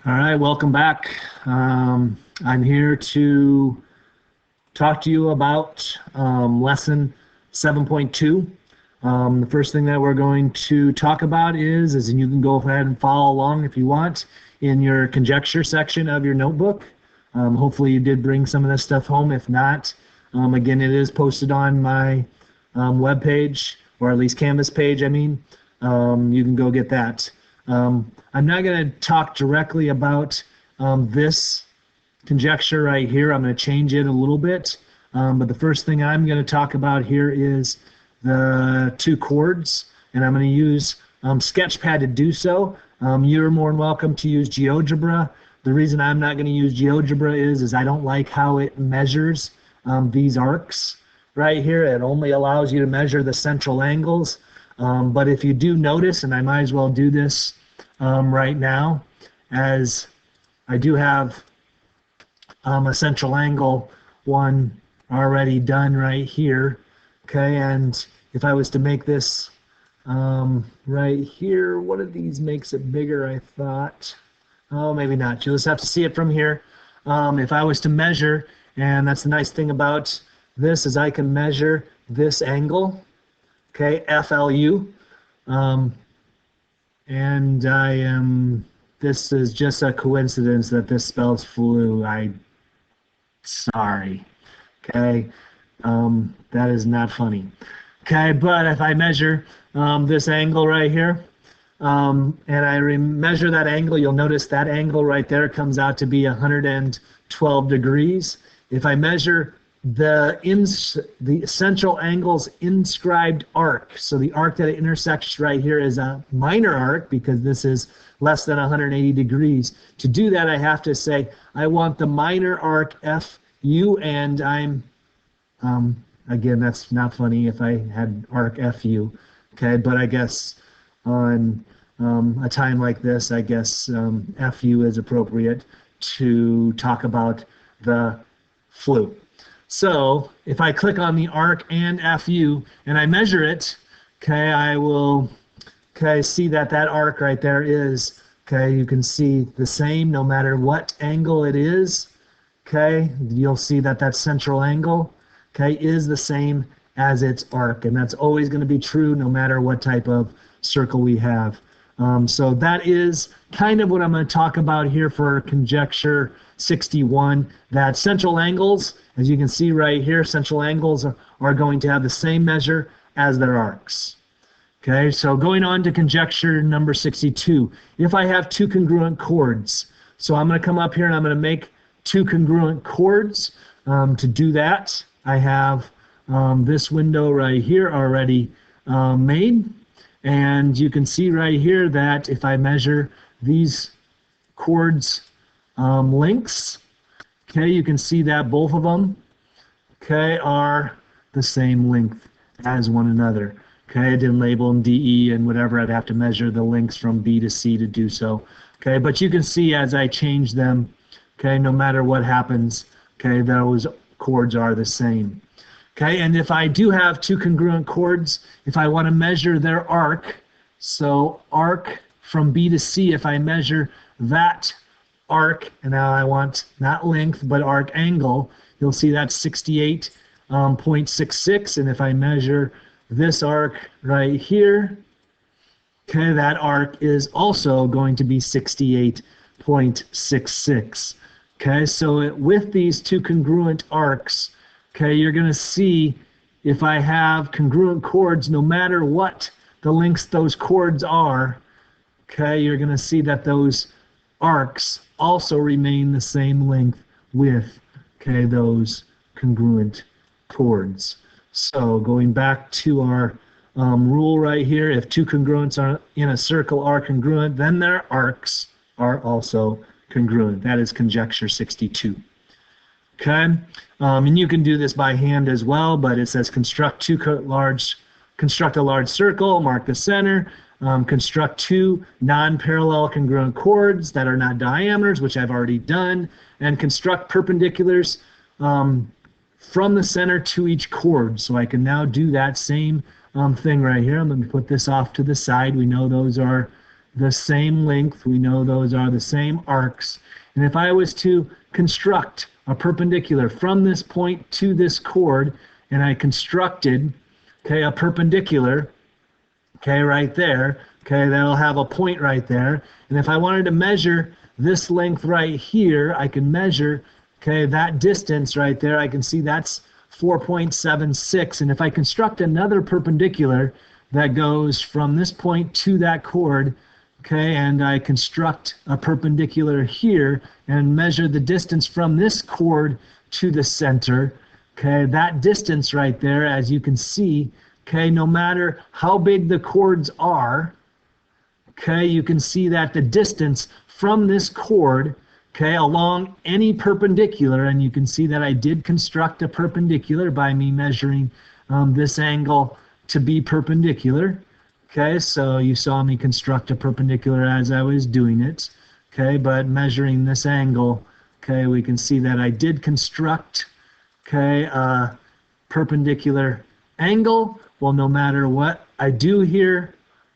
All right, welcome back. I'm here to talk to you about lesson 7.2. The first thing that we're going to talk about is, and you can go ahead and follow along if you want, in your conjecture section of your notebook. Hopefully you did bring some of this stuff home. If not, again, it is posted on my web page, or at least Canvas page, I mean. You can go get that. I'm not going to talk directly about this conjecture right here. I'm going to change it a little bit. But the first thing I'm going to talk about here is the two chords, and I'm going to use Sketchpad to do so. You're more than welcome to use GeoGebra. The reason I'm not going to use GeoGebra is I don't like how it measures these arcs right here. It only allows you to measure the central angles. But if you do notice, and I might as well do this right now, as I do have a central angle one already done right here, okay, and if I was to make this right here, one of these makes it bigger, I thought. Oh, maybe not. You'll just have to see it from here. If I was to measure, and that's the nice thing about this, is I can measure this angle, okay, FLU, and this is just a coincidence that this spells flu. Sorry, okay, that is not funny. Okay, but if I measure this angle right here, and I measure that angle, you'll notice that angle right there comes out to be 112 degrees. If I measure the central angle's inscribed arc, so the arc that it intersects right here is a minor arc because this is less than 180 degrees. To do that, I have to say I want the minor arc FU, and I'm again, that's not funny if I had arc FU, okay, but I guess on a time like this, I guess FU is appropriate to talk about the flu. So if I click on the arc and FU and I measure it, okay, I will see that that arc right there is, okay, you can see the same no matter what angle it is, okay, you'll see that that central angle, okay, is the same as its arc, and that's always going to be true no matter what type of circle we have. So that is kind of what I'm going to talk about here for conjecture 61, that central angles, as you can see right here, central angles are going to have the same measure as their arcs. Okay, so going on to conjecture number 62, if I have two congruent chords, so I'm going to come up here and I'm going to make two congruent chords. To do that, I have this window right here already made. And you can see right here that if I measure these chords lengths, okay, you can see that both of them, okay, are the same length as one another. Okay, I didn't label them DE and whatever. I'd have to measure the lengths from B to C to do so. Okay, but you can see as I change them, okay, no matter what happens, okay, those chords are the same. Okay, and if I do have two congruent chords, if I want to measure their arc, so arc from B to C, if I measure that arc, and now I want not length but arc angle, you'll see that's 68.66, and if I measure this arc right here, okay, that arc is also going to be 68.66. Okay, so with these two congruent arcs, okay, you're going to see if I have congruent chords, no matter what the lengths those chords are, okay, you're going to see that those arcs also remain the same length with, okay, those congruent chords. So going back to our rule right here, if two congruents are in a circle are congruent, then their arcs are also congruent. That is conjecture 62. Okay, and you can do this by hand as well, but it says construct a large circle, mark the center, construct two non-parallel congruent chords that are not diameters, which I've already done, and construct perpendiculars from the center to each chord. So I can now do that same thing right here. Let me put this off to the side. We know those are the same length. We know those are the same arcs. And if I was to construct a perpendicular from this point to this chord, and I constructed, okay, a perpendicular, okay, right there, okay, that'll have a point right there. And if I wanted to measure this length right here, I can measure, okay, that distance right there. I can see that's 4.76. And if I construct another perpendicular that goes from this point to that chord, okay, and I construct a perpendicular here and measure the distance from this chord to the center, okay, that distance right there, as you can see, okay, no matter how big the chords are, okay, you can see that the distance from this chord, okay, along any perpendicular, and you can see that I did construct a perpendicular by me measuring this angle to be perpendicular. Okay, so you saw me construct a perpendicular as I was doing it. Okay, but measuring this angle, okay, we can see that I did construct, okay, a perpendicular angle. Well, no matter what I do here,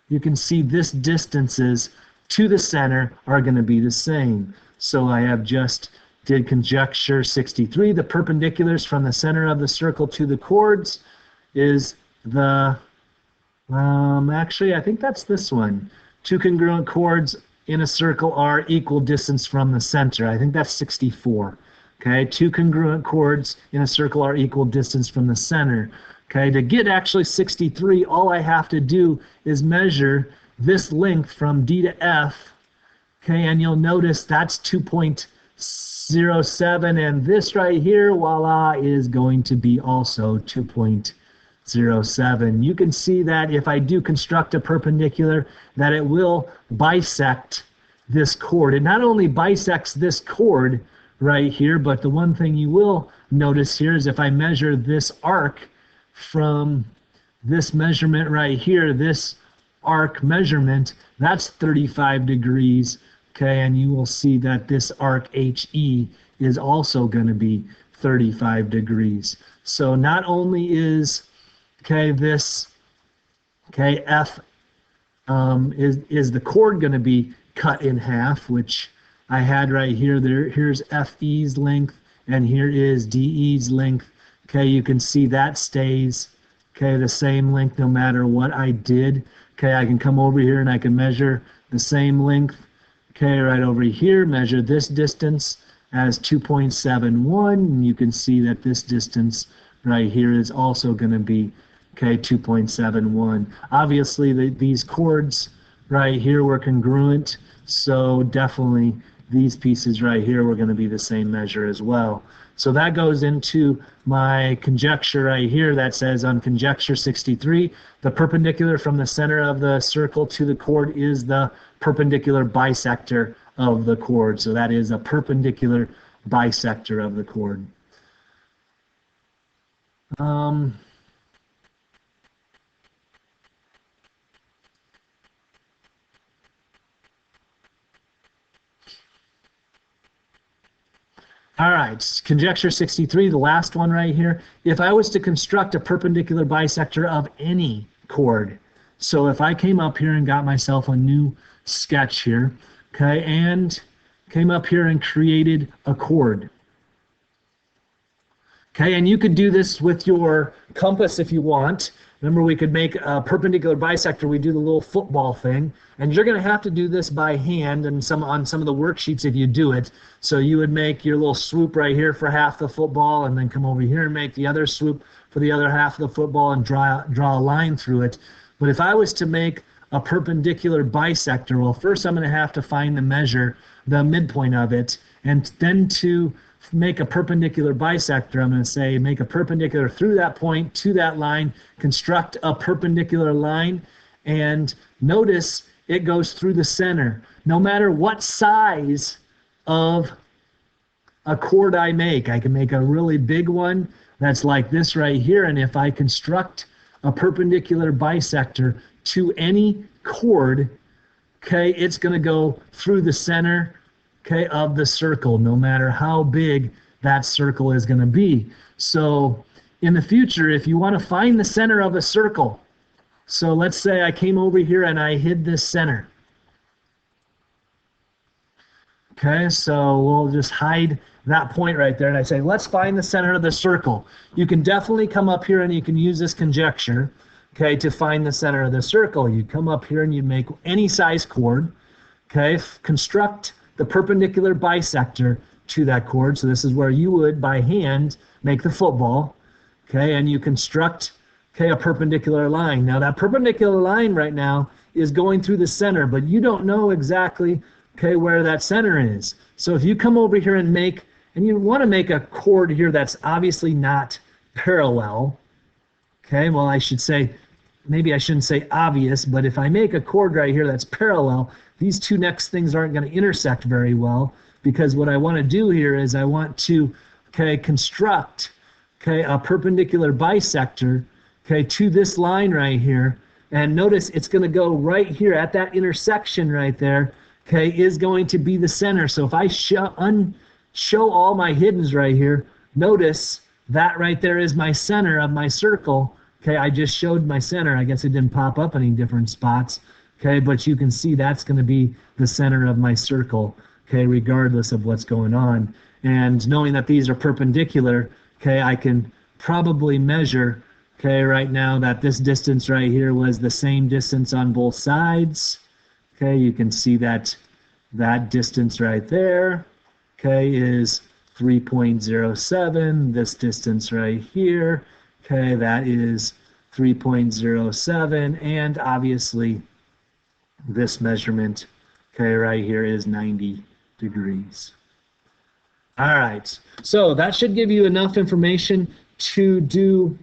you can see this distances to the center are going to be the same. So I have just did conjecture 63. The perpendiculars from the center of the circle to the chords is the, actually, I think that's this one. Two congruent chords in a circle are equal distance from the center. I think that's 64. Okay, two congruent chords in a circle are equal distance from the center. Okay, to get actually 63, all I have to do is measure this length from D to F. Okay, and you'll notice that's 2.07, and this right here, voila, is going to be also 2.07. You can see that if I do construct a perpendicular, that it will bisect this chord. It not only bisects this chord right here, but the one thing you will notice here is if I measure this arc from this measurement right here, this arc measurement, that's 35 degrees. Okay, and you will see that this arc HE is also going to be 35 degrees. So not only is, okay, this, okay, F is the chord going to be cut in half, which I had right here. Here's FE's length, and here is DE's length. Okay, you can see that stays, okay, the same length no matter what I did. Okay, I can come over here and I can measure the same length. Okay, right over here, measure this distance as 2.71, and you can see that this distance right here is also going to be, okay, 2.71. Obviously, these chords right here were congruent, so definitely these pieces right here were going to be the same measure as well. So that goes into my conjecture right here that says on conjecture 63, the perpendicular from the center of the circle to the chord is the perpendicular bisector of the chord. So that is a perpendicular bisector of the chord. All right, conjecture 63, the last one right here. If I was to construct a perpendicular bisector of any chord, so if I came up here and got myself a new sketch here, okay, and came up here and created a chord. Okay, and you could do this with your compass if you want. Remember, we could make a perpendicular bisector. We do the little football thing, and you're going to have to do this by hand and on some of the worksheets if you do it. So you would make your little swoop right here for half the football, and then come over here and make the other swoop for the other half of the football and draw a line through it. But if I was to make a perpendicular bisector, well, first I'm going to have to find the measure, the midpoint of it, and then to make a perpendicular bisector, I'm going to say make a perpendicular through that point to that line, construct a perpendicular line, and notice it goes through the center. No matter what size of a chord I can make a really big one that's like this right here, and if I construct a perpendicular bisector to any chord, okay, it's going to go through the center, okay, of the circle, no matter how big that circle is going to be. So in the future, if you want to find the center of a circle, so let's say I came over here and I hid this center. Okay, so we'll just hide that point right there, and I say, let's find the center of the circle. You can definitely come up here and you can use this conjecture, okay, to find the center of the circle. You come up here and you make any size chord, okay, construct the perpendicular bisector to that chord. So this is where you would, by hand, make the football, okay, and you construct, okay, a perpendicular line. Now that perpendicular line right now is going through the center, but you don't know exactly, okay, where that center is. So if you come over here and you want to make a chord here that's obviously not parallel, okay, well, I should say, maybe I shouldn't say obvious, but if I make a chord right here that's parallel, these two next things aren't going to intersect very well, because what I want to do here is I want to, okay, construct, okay, a perpendicular bisector, okay, to this line right here. And notice it's going to go right here at that intersection right there, okay, is going to be the center. So if I show all my hiddens right here, notice that right there is my center of my circle. Okay, I just showed my center. I guess it didn't pop up any different spots. Okay, but you can see that's going to be the center of my circle, okay, regardless of what's going on. And knowing that these are perpendicular, okay, I can probably measure, okay, right now that this distance right here was the same distance on both sides. Okay, you can see that that distance right there, okay, is 3.07. This distance right here, okay, that is 3.07. And obviously this measurement, okay, right here is 90 degrees. All right, so that should give you enough information to do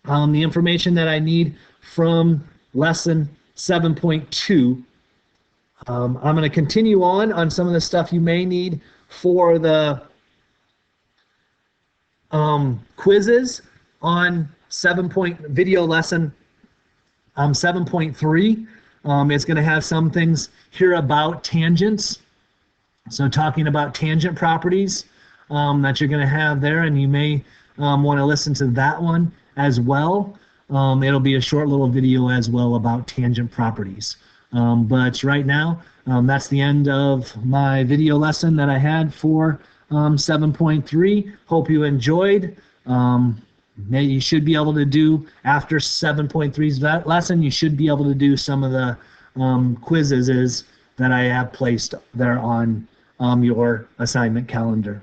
the information that I need from lesson 7.2. I'm going to continue on some of the stuff you may need for the quizzes on video lesson 7.3. It's going to have some things here about tangents. So talking about tangent properties that you're going to have there, and you may want to listen to that one as well. It'll be a short little video as well about tangent properties. But right now, that's the end of my video lesson that I had for 7.3. Hope you enjoyed. You should be able to do, after 7.3's lesson, you should be able to do some of the quizzes that I have placed there on your assignment calendar.